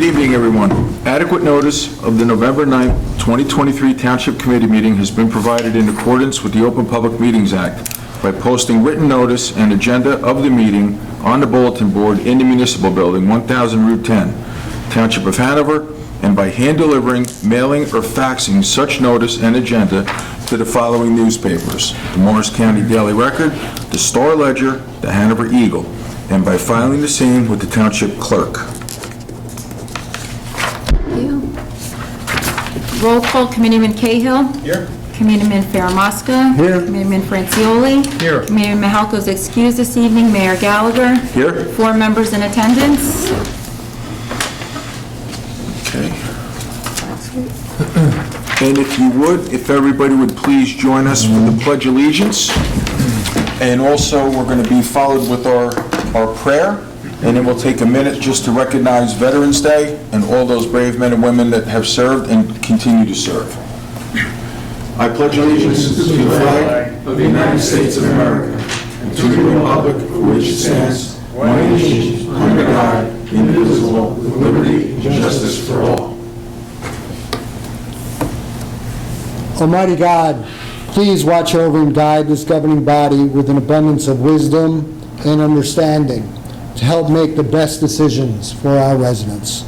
Good evening, everyone. Adequate notice of the November 9th, 2023 Township Committee meeting has been provided in accordance with the Open Public Meetings Act by posting written notice and agenda of the meeting on the bulletin board in the Municipal Building, 1000 Route 10, Township of Hanover, and by hand delivering, mailing, or faxing such notice and agenda to the following newspapers: the Morris County Daily Record, the Star Ledger, the Hanover Eagle, and by filing the same with the Township Clerk. Roll call: Committeeman Cahill. Here. Committeeman Faramosca. Here. Committeeman Francioli. Here. Committeeman Mahalko is excused this evening. Mayor Gallagher. Here. 4 members in attendance. Okay. And if you would, if everybody would please join us for the Pledge of Allegiance. And also, we're going to be followed with our prayer, and then we'll take a minute just to recognize Veterans Day and all those brave men and women that have served and continue to serve. I pledge allegiance to the flag of the United States of America and to the republic for which it stands, one nation, under God, indivisible, with liberty and justice for all. Almighty God, please watch over and guide this governing body with an abundance of wisdom and understanding to help make the best decisions for our residents.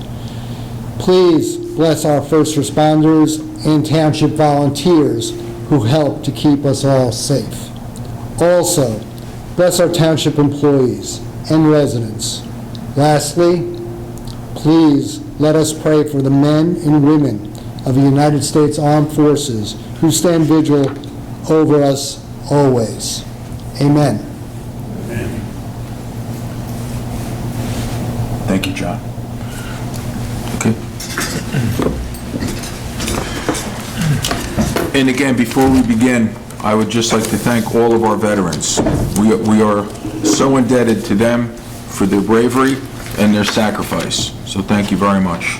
Please bless our first responders and township volunteers who help to keep us all safe. Also, bless our township employees and residents. Lastly, please let us pray for the men and women of the United States Armed Forces who stand vigil over us always. Amen. Thank you, John. Okay. And again, before we begin, I would just like to thank all of our veterans. We are so indebted to them for their bravery and their sacrifice. So thank you very much.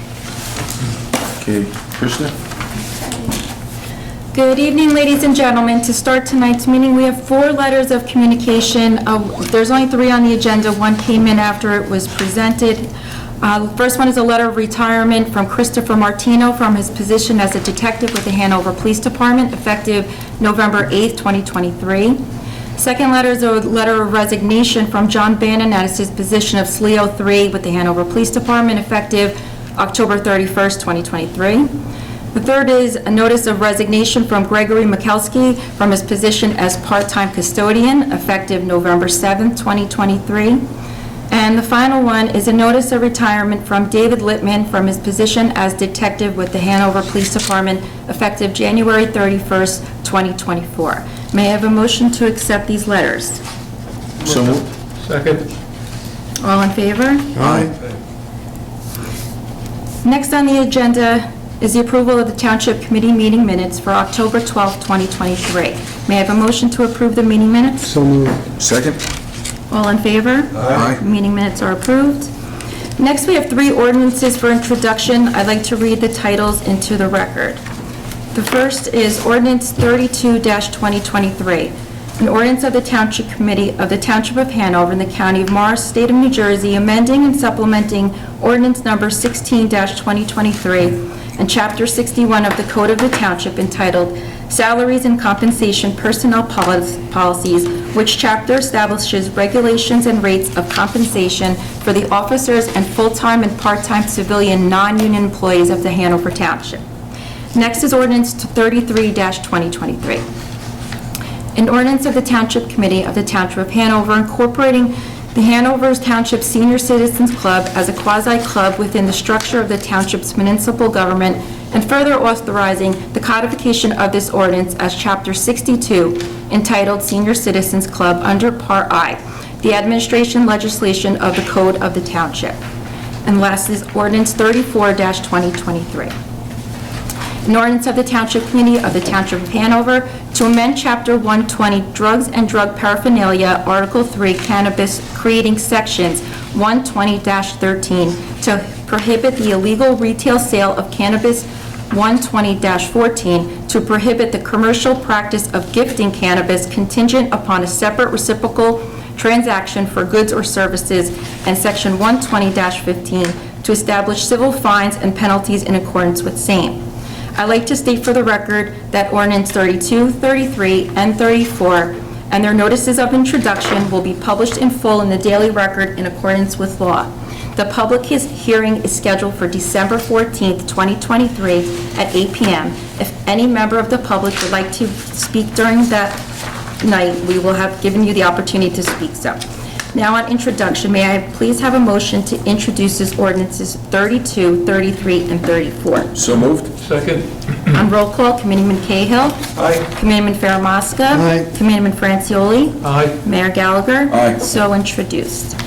Okay, Krista? Good evening, ladies and gentlemen. To start tonight's meeting, we have 4 letters of communication. There's only 3 on the agenda. 1 came in after it was presented. The first one is a letter of retirement from Christopher Martino from his position as a detective with the Hanover Police Department, effective November 8th, 2023. Second letter is a letter of resignation from John Bannon as his position of SLEO 3 with the Hanover Police Department, effective October 31st, 2023. The third is a notice of resignation from Gregory Mikulski from his position as part-time custodian, effective November 7th, 2023. And the final one is a notice of retirement from David Littman from his position as detective with the Hanover Police Department, effective January 31st, 2024. May I have a motion to accept these letters? So moved. Second. All in favor? Aye. Next on the agenda is the approval of the Township Committee meeting minutes for October 12th, 2023. May I have a motion to approve the meeting minutes? So moved. Second? All in favor? Aye. Meeting minutes are approved. Next, we have 3 ordinances for introduction. I'd like to read the titles into the record. The first is Ordinance 32-2023, an ordinance of the Township Committee of the Township of Hanover in the County of Morris, State of New Jersey, amending and supplementing Ordinance Number 16-2023 and Chapter 61 of the Code of the Township entitled Salaries and Compensation Personnel Policies, which chapter establishes regulations and rates of compensation for the officers and full-time and part-time civilian non-union employees of the Hanover Township. Next is Ordinance 33-2023. An ordinance of the Township Committee of the Township of Hanover incorporating the Hanover Township Senior Citizens Club as a quasi-club within the structure of the Township's municipal government, and further authorizing the codification of this ordinance as Chapter 62, entitled Senior Citizens Club, under Part I, the administration legislation of the Code of the Township. And last is Ordinance 34-2023. An ordinance of the Township Committee of the Township of Hanover to amend Chapter 120, Drugs and Drug Paraphernalia, Article 3, Cannabis, creating Sections 120-13 to prohibit the illegal retail sale of cannabis, 120-14 to prohibit the commercial practice of gifting cannabis contingent upon a separate reciprocal transaction for goods or services, and Section 120-15 to establish civil fines and penalties in accordance with same. I'd like to state for the record that ordinance 32, 33, and 34 and their notices of introduction will be published in full in the Daily Record in accordance with law. The public hearing is scheduled for December 14th, 2023 at 8 p.m. If any member of the public would like to speak during that night, we will have given you the opportunity to speak so. Now on introduction, may I please have a motion to introduce these ordinances 32, 33, and 34? So moved. Second. On roll call, Committeeman Cahill. Aye. Committeeman Faramasca. Aye. Committeeman Francioli. Aye. Mayor Gallagher. Aye. So introduced.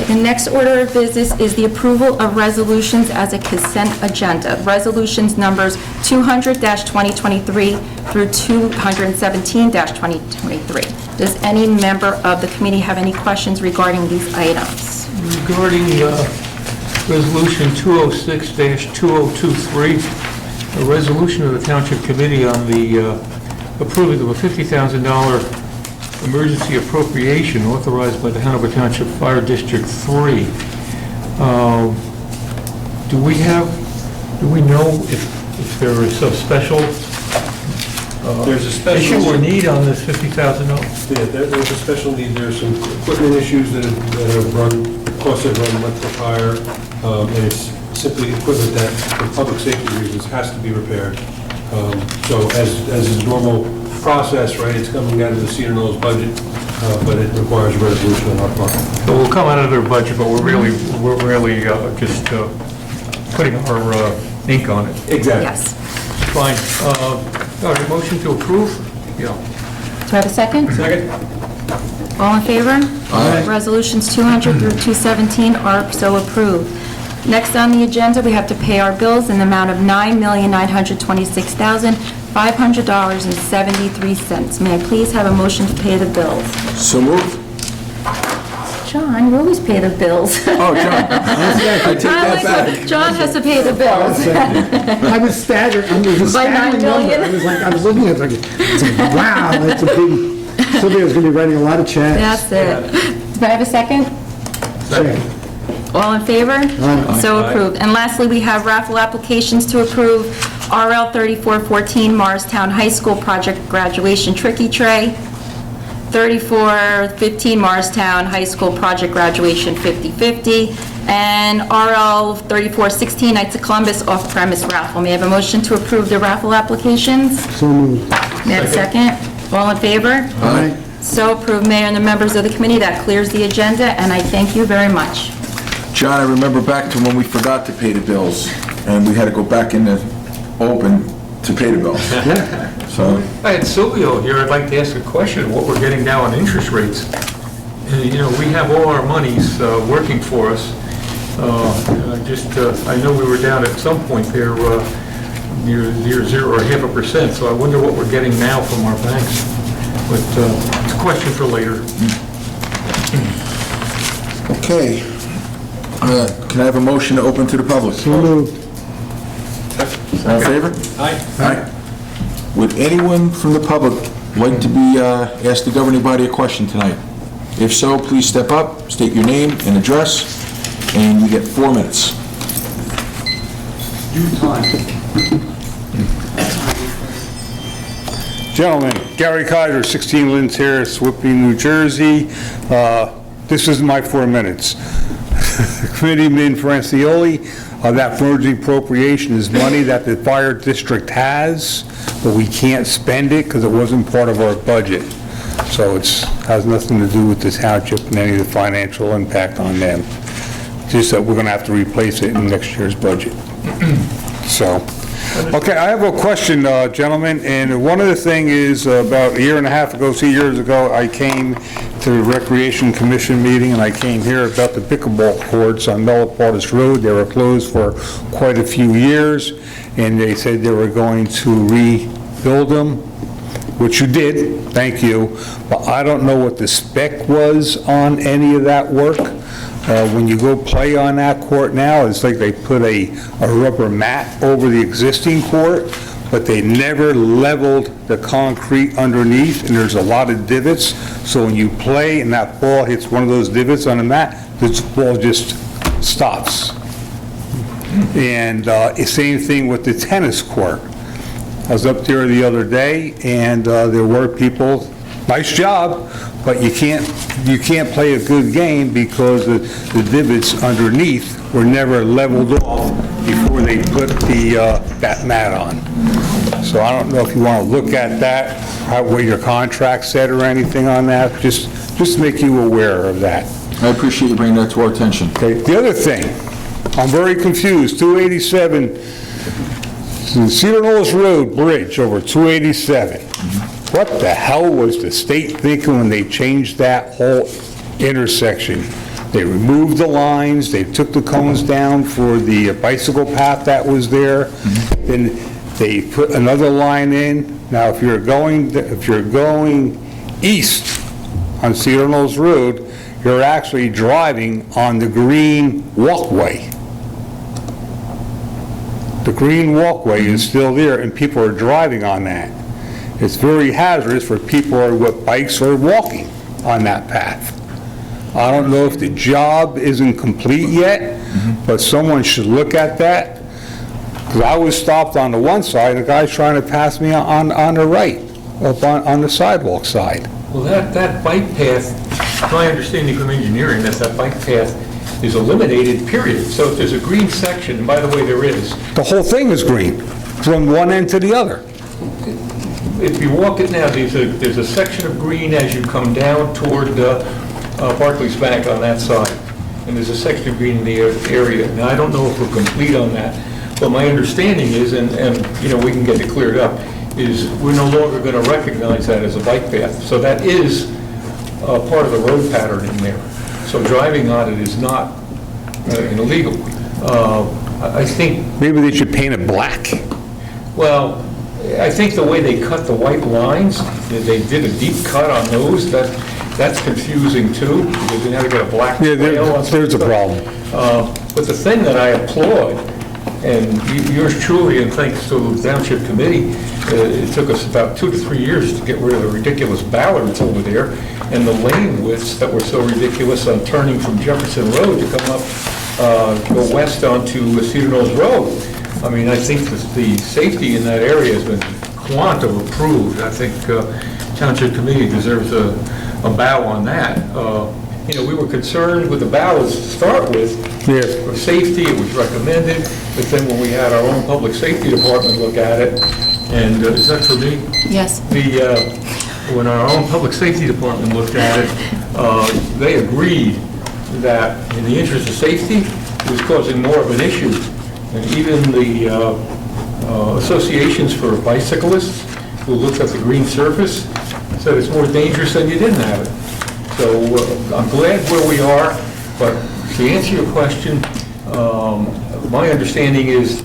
The next order of business is the approval of resolutions as a consent agenda. Resolutions numbers 200-2023 through 217-2023. Does any member of the committee have any questions regarding these items? Regarding Resolution 206-2023, a resolution of the Township Committee on the approving of a $50,000 emergency appropriation authorized by the Hanover Township Fire District 3. Do we know if there is some special There's a special issue or need on this $50,000? Yeah, there's a special need. There's some equipment issues that have run, costs have run much higher, and it's simply equipment that, for public safety reasons, has to be repaired. So as is normal process, right, it's coming out of the Cedar Knolls budget, but it requires a resolution on our part. So we'll come out of their budget, but we're really just putting our ink on it. Exactly. Yes. Fine. All right, motion to approve? Yeah. Do I have a second? Second? All in favor? Aye. Resolutions 200 through 217 are so approved. Next on the agenda, we have to pay our bills in the amount of $9,926,500.73. May I please have a motion to pay the bills? So moved. John, you always pay the bills. Oh, John. I take that back. John has to pay the bills. I was staggered, I mean, it was a By 9 staggering number. million? I was looking at it, it's like, wow, that's a big, Sylvia's gonna be writing a lot of checks. That's it. Do I have a second? Second. All in favor? So approved. And lastly, we have raffle applications to approve. RL 3414 Morristown High School Project Graduation Tricky Tray. 3415 Morristown High School Project Graduation 50/50. And RL 3416 Knights of Columbus Off-Premise Raffle. May I have a motion to approve the raffle applications? So moved. May I have a second? All in favor? Aye. So approved, Mayor and the members of the committee. That clears the agenda, and I thank you very much. John, I remember back to when we forgot to pay the bills, and we had to go back in the open to pay the bills. So, I had Silvio here. I'd like to ask a question, what we're getting now on interest rates. You know, we have all our monies working for us. I know we were down at some point there near 0 or 0.5%, so I wonder what we're getting now from our banks. But it's a question for later. okay. Can I have a motion to open to the public? So moved. All in favor? Aye. Aye. Would anyone from the public like to be asked the governing body a question tonight? If so, please step up, state your name and address, and you get 4 minutes. Gentlemen, Gary Kaiser, 16 Lynn Terrace, Whippany, New Jersey. This is my 4 minutes. Committeeman Francioli, that emergency appropriation is money that the fire district has, but we can't spend it because it wasn't part of our budget. So it has nothing to do with the township and any of the financial impact on them. Just that we're going to have to replace it in next year's budget. So, okay, I have a question, gentlemen, and one of the things is about a year and a half ago, 2 years ago, I came to the Recreation Commission meeting, and I came here about the pickleball courts on Metropolitan Road. They were closed for quite a few years, and they said they were going to rebuild them, which you did, thank you, but I don't know what the spec was on any of that work. When you go play on that court now, it's like they put a rubber mat over the existing court, but they never leveled the concrete underneath, and there's a lot of divots. So when you play and that ball hits one of those divots on the mat, the ball just stops. And same thing with the tennis court. I was up there the other day, and there were people, nice job, but you can't play a good game because the divots underneath were never leveled off before they put that mat on. So I don't know if you want to look at that, what your contract said or anything on that, just to make you aware of that. I appreciate you bringing that to our attention. Okay, the other thing, I'm very confused, 287, Cedar Knolls Road Bridge over 287. What the hell was the state thinking when they changed that whole intersection? They removed the lines, they took the cones down for the bicycle path that was there, then they put another line in. Now, if you're going east on Cedar Knolls Road, you're actually driving on the green walkway. The green walkway is still there, and people are driving on that. It's very hazardous for people who are with bikes or walking on that path. I don't know if the job isn't complete yet, but someone should look at that. Because I was stopped on the one side, and the guy's trying to pass me on the right, up on the sidewalk side. Well, that bike path, my understanding from engineering, that bike path is eliminated, period. So if there's a green section, and by the way, there is. The whole thing is green, from one end to the other. If you walk it now, there's a section of green as you come down toward Barclays Bank on that side. And there's a section of green in the area. Now, I don't know if we're complete on that, but my understanding is, and you know, we can get it cleared up, is we're no longer going to recognize that as a bike path. So that is part of the road pattern in there. So driving on it is not illegal. I think... Maybe they should paint it black. Well, I think the way they cut the white lines, they did a deep cut on those, that's confusing too, because you now got a black Yeah, trail on there's a problem. But the thing that I applaud, and yours truly, and thanks to the Township Committee, it took us about 2 to 3 years to get rid of the ridiculous ballards over there, and the lane widths that were so ridiculous on turning from Jefferson Road to come up, go west onto Cedar Knolls Road. I mean, I think the safety in that area has been quantum improved. I think Township Committee deserves a bow on that. You know, we were concerned with the ballards to start with. Yes. For safety, it was recommended, but then when we had our own public safety department look at it, and is that for me? Yes. When our own public safety department looked at it, they agreed that in the interest of safety, it was causing more of an issue. And even the associations for bicyclists who looked at the green surface said it's more dangerous than you didn't have it. So I'm glad where we are, but to answer your question, my understanding is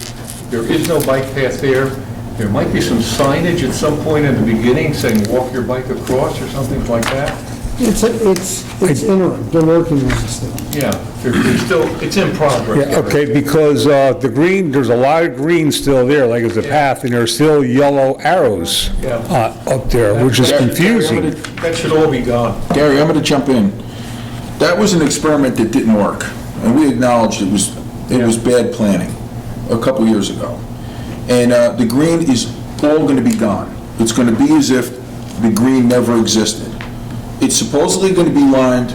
there is no bike path there. There might be some signage at some point in the beginning saying walk your bike across or something like that. It's interim, they're working on this thing. Yeah, there's still, it's in progress. Yeah, okay, because the green, there's a lot of green still there, like it's a path, and there's still yellow arrows Yeah. up there, which is confusing. That should all be gone. Gary, I'm going to jump in. That was an experiment that didn't work, and we acknowledged it was bad planning a couple years ago. And the green is all going to be gone. It's going to be as if the green never existed. It's supposedly going to be lined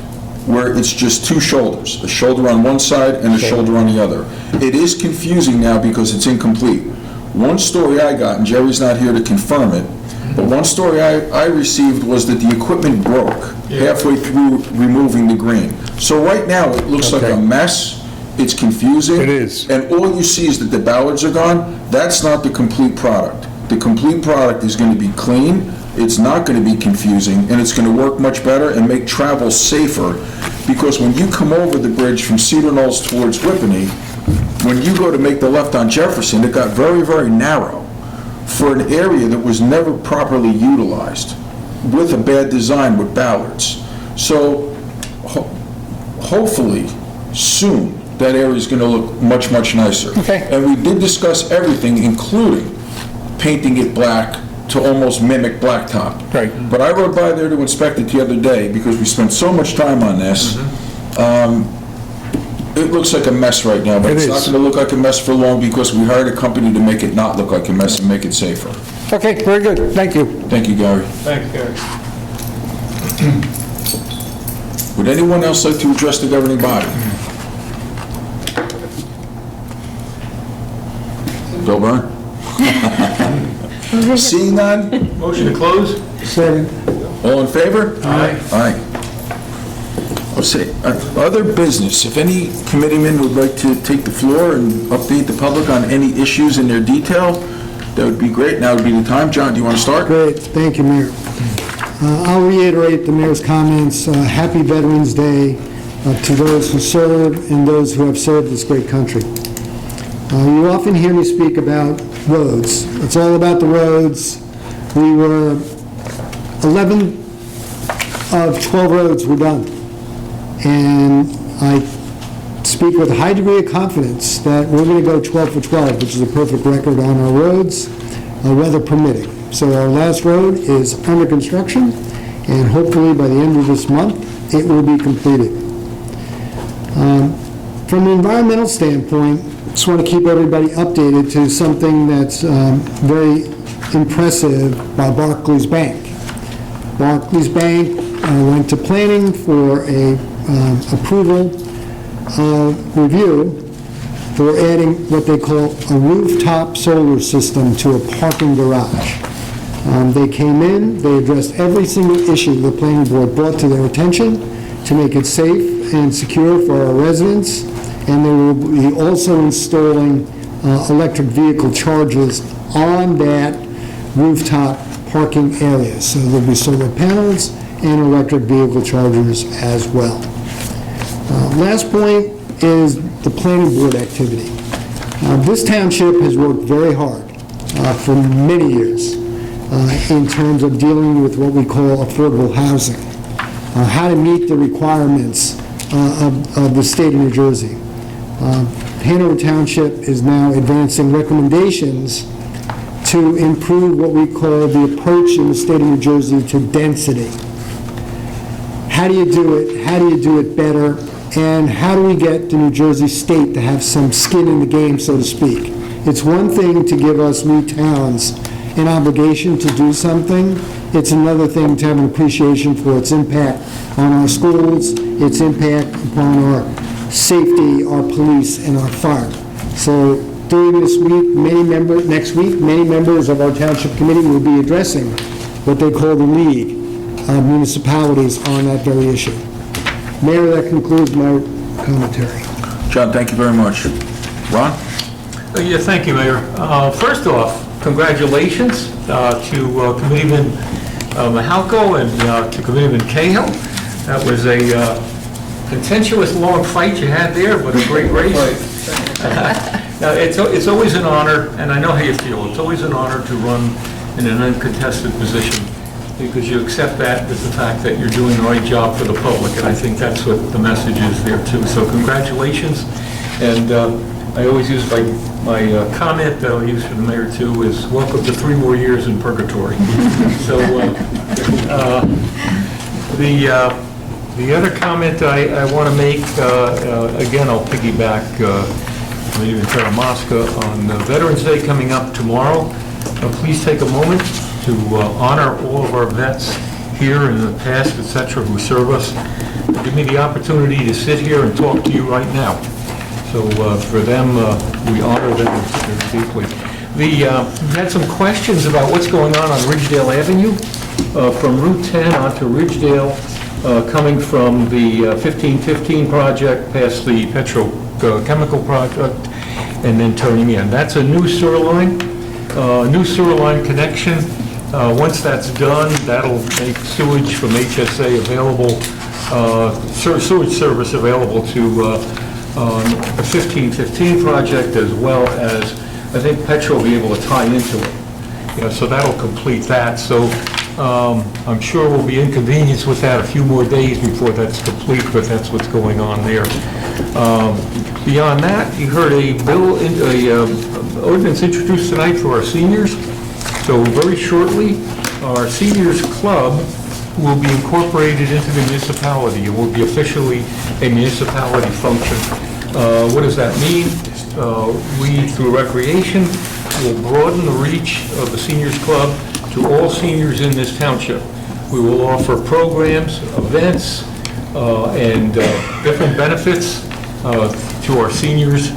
where it's just two shoulders, a shoulder on one side and a shoulder on the other. It is confusing now because it's incomplete. One story I got, and Jerry's not here to confirm it, but one story I received was that the equipment broke halfway through removing the green. So right now, it looks like a mess. It's confusing. It is. And all you see is that the ballards are gone. That's not the complete product. The complete product is going to be clean, it's not going to be confusing, and it's going to work much better and make travel safer, because when you come over the bridge from Cedar Knolls towards Whippany, when you go to make the left on Jefferson, it got very, very narrow for an area that was never properly utilized, with a bad design with ballards. So hopefully, soon, that area is going to look much, much nicer. Okay. And we did discuss everything, including painting it black to almost mimic blacktop. Right. But I rode by there to inspect it the other day because we spent so much time on this. It looks like a mess right now, but It it's not is. going to look like a mess for long because we hired a company to make it not look like a mess and make it safer. Okay, very good, thank you. Thank you, Gary. Thanks, Gary. Would anyone else like to address the governing body? Bill Byrne? Seeing none? Motion to close? Second. All in favor? Aye. Aye. Let's see, other business, if any committeeman would like to take the floor and update the public on any issues in their detail, that would be great. Now would be the time. John, do you want to start? Great, thank you, Mayor. I'll reiterate the mayor's comments. Happy Veterans Day to those who serve and those who have served this great country. You often hear me speak about roads. It's all about the roads. We were 11 of 12 roads were done. And I speak with a high degree of confidence that we're going to go 12 for 12, which is a perfect record on our roads, weather permitting. So our last road is under construction, and hopefully by the end of this month, it will be completed. From an environmental standpoint, just want to keep everybody updated to something that's very impressive by Barclays Bank. Barclays Bank went to planning for a approval review for adding what they call a rooftop solar system to a parking garage. They came in, they addressed every single issue the planning board brought to their attention to make it safe and secure for our residents, and they will be also installing electric vehicle chargers on that rooftop parking area. So there'll be solar panels and electric vehicle chargers as well. Last point is the planning board activity. This township has worked very hard for many years in terms of dealing with what we call affordable housing, how to meet the requirements of the state of New Jersey. Hanover Township is now advancing recommendations to improve what we call the approach in the state of New Jersey to density. How do you do it? How do you do it better? And how do we get the New Jersey state to have some skin in the game, so to speak? It's one thing to give us new towns an obligation to do something. It's another thing to have an appreciation for its impact on our schools, its impact upon our safety, our police, and our fire. So during this week, next week, many members of our township committee will be addressing what they call the League of Municipalities on that very issue. Mayor, that concludes my commentary. John, thank you very much. Ron? Yeah, thank you, Mayor. First off, congratulations to Committeeman Mahalko and to Committeeman Cahill. That was a contentious, long fight you had there, but a great race. Now, it's always an honor, and I know how you feel, it's always an honor to run in an uncontested position, because you accept that as the fact that you're doing the right job for the public, and I think that's what the message is there too. So congratulations, and I always use my comment that I'll use for the mayor too is welcome to 3 more years in purgatory. So the other comment I want to make, again, I'll piggyback even Mosca on Veterans Day coming up tomorrow. Please take a moment to honor all of our vets here in the past, etc., who serve us. Give me the opportunity to sit here and talk to you right now. So for them, we honor them very deeply. We had some questions about what's going on Ridgedale Avenue, from Route 10 onto Ridgedale, coming from the 1515 project past the petrochemical project, and then turning in. That's a new sewer line connection. Once that's done, that'll make sewage from HSA available, sewage service available to the 1515 project, as well as, I think, Petro will be able to tie into it. So that'll complete that. So I'm sure we'll be inconvenienced with that a few more days before that's complete, but that's what's going on there. Beyond that, you heard a bill, ordinance introduced tonight for our seniors. So very shortly, our seniors club will be incorporated into the municipality. It will be officially a municipality function. What does that mean? We, through recreation, will broaden the reach of the seniors club to all seniors in this township. We will offer programs, events, and different benefits to our seniors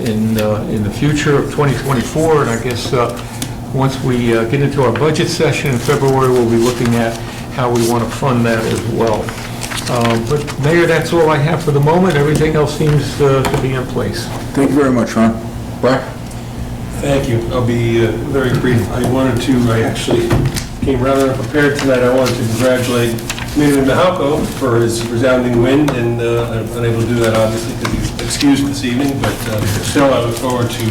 in the future of 2024. And I guess once we get into our budget session in February, we'll be looking at how we want to fund that as well. But Mayor, that's all I have for the moment. Everything else seems to be in place. Thank you very much, Ron. Brian? Thank you. I'll be very brief. I actually came rather unprepared tonight. I wanted to congratulate Committeeman Mahalko for his resounding win, and I'm unable to do that obviously because he's excused this evening, but still I look forward to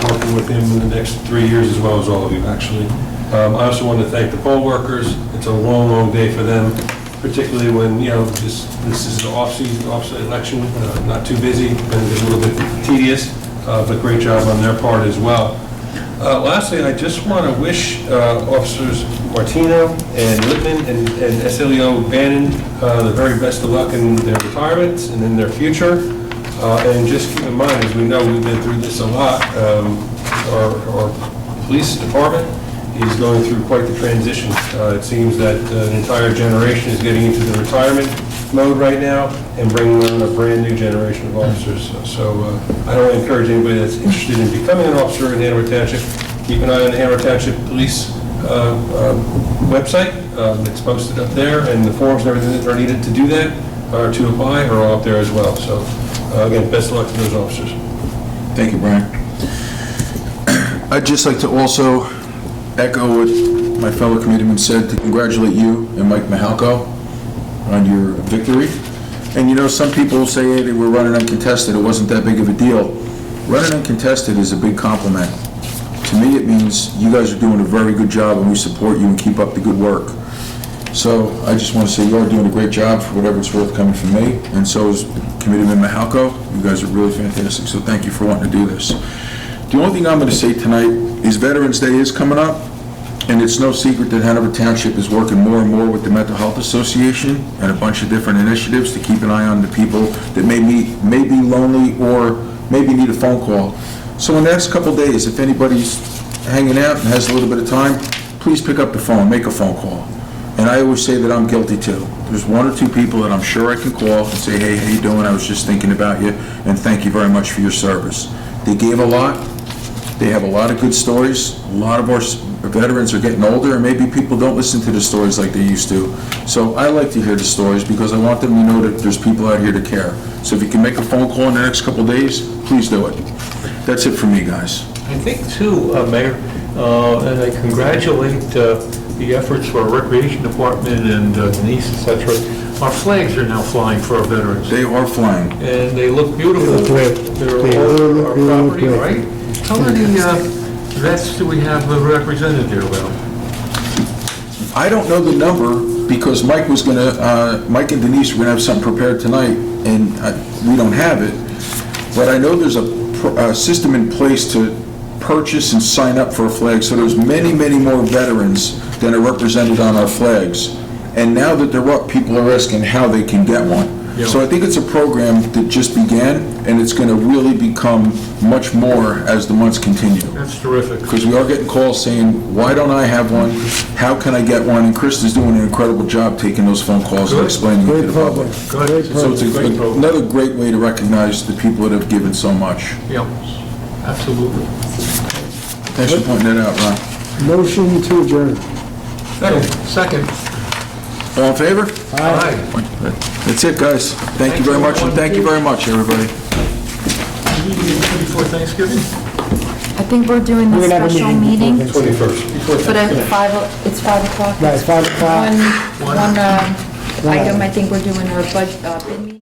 working with him in the next 3 years as well as all of you, actually. I also want to thank the poll workers. It's a long, long day for them, particularly when, this is an off-season, election, not too busy, and a little bit tedious, but great job on their part as well. Lastly, I just want to wish Officers Martino and Lippman and SLEO Bannon the very best of luck in their retirements and in their future. And just keep in mind, as we know, we've been through this a lot, our police department is going through quite the transition. It seems that an entire generation is getting into the retirement mode right now and bringing on a brand new generation of officers. So I don't encourage anybody that's interested in becoming an officer in Hanover Township, keep an eye on the Hanover Township Police website. It's posted up there, and the forms and everything that are needed to do that or to apply are all up there as well. So again, best of luck to those officers. Thank you, Brian. I'd just like to also echo what my fellow committeeman said, to congratulate you and Mike Mahalko on your victory. And some people say, hey, they were running uncontested, it wasn't that big of a deal. Running uncontested is a big compliment. To me, it means you guys are doing a very good job and we support you and keep up the good work. So I just want to say you are doing a great job for whatever it's worth coming from me, and so is Committeeman Mahalko. You guys are really fantastic, so thank you for wanting to do this. The only thing I'm going to say tonight is Veterans Day is coming up, and it's no secret that Hanover Township is working more and more with the Mental Health Association and a bunch of different initiatives to keep an eye on the people that may be lonely or maybe need a phone call. So in the next couple days, if anybody's hanging out and has a little bit of time, please pick up the phone, make a phone call. And I always say that I'm guilty too. There's one or two people that I'm sure I can call and say, hey, how you doing? I was just thinking about you, and thank you very much for your service. They gave a lot. They have a lot of good stories. A lot of our veterans are getting older, and maybe people don't listen to the stories like they used to. So I like to hear the stories because I want them to know that there's people out here to care. So if you can make a phone call in the next couple days, please do it. That's it for me, guys. I think too, Mayor, and I congratulate the efforts for our Recreation Department and Denise, et cetera. Our flags are now flying for our veterans. They are flying. And they look beautiful. They're all over our property, right? How many vets do we have represented there, Will? I don't know the number because Mike and Denise were gonna have something prepared tonight, and we don't have it. But I know there's a system in place to purchase and sign up for a flag, so there's many, many more veterans than are represented on our flags. And now that they're up, people are asking how they can get one. Yeah. So I think it's a program that just began, and it's going to really become much more as the months continue. That's terrific. Because we are getting calls saying, why don't I have one? How can I get one? And Chris is doing an incredible job taking those phone calls and Good. explaining it to the public. Good. So it's Great program. another great way to recognize the people that have given so much. Yeah, absolutely. Thanks for pointing that out, Ron. Motion to adjourn. Second. All in favor? Aye. That's it, guys. Thank you very much, and thank you very much, everybody. Before Thanksgiving? I think we're doing the We're gonna have a special meeting meeting, before 21st. but it's 5 o'clock. Right, 5 o'clock. One item, I think we're doing our budget, bid meeting.